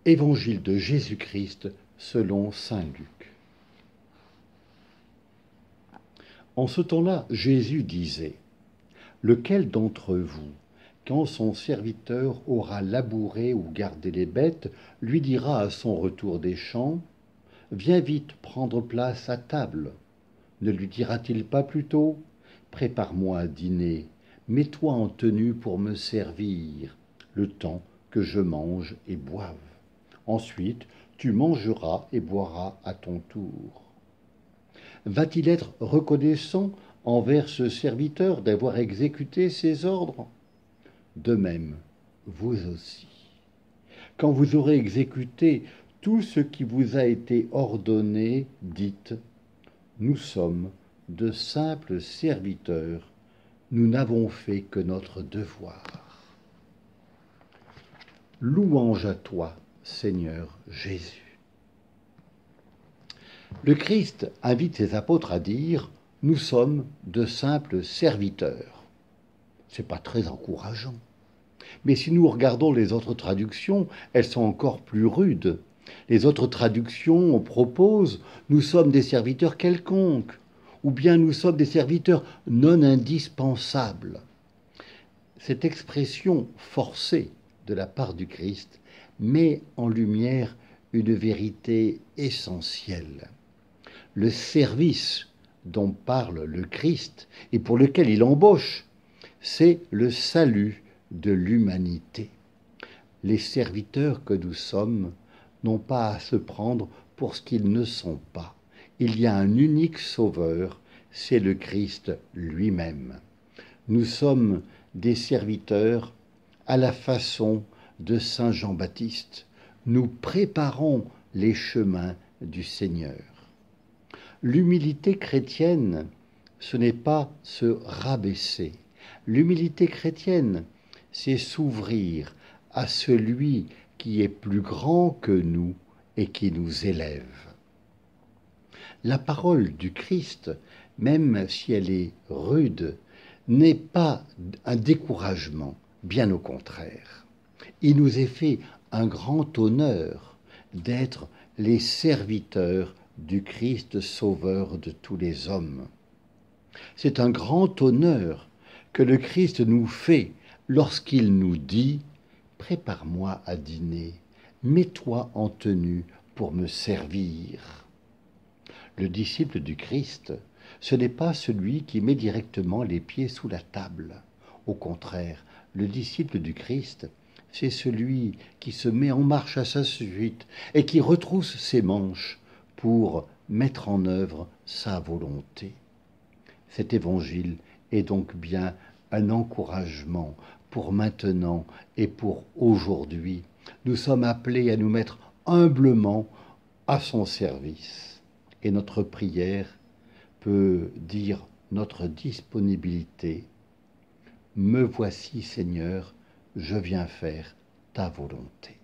Évangile de Jésus-Christ selon saint Luc. En ce temps-là, Jésus disait : « Lequel d'entre vous, quand son serviteur aura labouré ou gardé les bêtes, lui dira à son retour des champs : Viens vite prendre place à table ? Ne lui dira-t-il pas plutôt : Prépare-moi à dîner, mets-toi en tenue pour me servir, le temps que je mange et boive. Ensuite, tu mangeras et boiras à ton tour. Va-t-il être reconnaissant envers ce serviteur d'avoir exécuté ses ordres ? De même, vous aussi. Quand vous aurez exécuté tout ce qui vous a été ordonné, dites : Nous sommes de simples serviteurs, nous n'avons fait que notre devoir. Louange à toi, Seigneur Jésus. Le Christ invite ses apôtres à dire : nous sommes de simples serviteurs. C'est pas très encourageant. Mais si nous regardons les autres traductions, elles sont encore plus rudes. Les autres traductions proposent : nous sommes des serviteurs quelconques, ou bien nous sommes des serviteurs non indispensables. Cette expression forcée de la part du Christ met en lumière une vérité essentielle. Le service dont parle le Christ et pour lequel il embauche, c'est le salut de l'humanité. Les serviteurs que nous sommes n'ont pas à se prendre pour ce qu'ils ne sont pas. Il y a un unique sauveur, c'est le Christ lui-même. Nous sommes des serviteurs à la façon de saint Jean-Baptiste. Nous préparons les chemins du Seigneur. L'humilité chrétienne, ce n'est pas se rabaisser. L'humilité chrétienne, c'est s'ouvrir à celui qui est plus grand que nous et qui nous élève. La parole du Christ, même si elle est rude, n'est pas un découragement, bien au contraire. Il nous est fait un grand honneur d'être les serviteurs du Christ sauveur de tous les hommes. C'est un grand honneur que le Christ nous fait lorsqu'il nous dit : prépare-moi à dîner, mets-toi en tenue pour me servir. Le disciple du Christ, ce n'est pas celui qui met directement les pieds sous la table. Au contraire, le disciple du Christ, c'est celui qui se met en marche à sa suite et qui retrousse ses manches pour mettre en œuvre sa volonté. Cet évangile est donc bien un encouragement pour maintenant et pour aujourd'hui. Nous sommes appelés à nous mettre humblement à son service. Et notre prière peut dire notre disponibilité. Me voici, Seigneur, je viens faire ta volonté.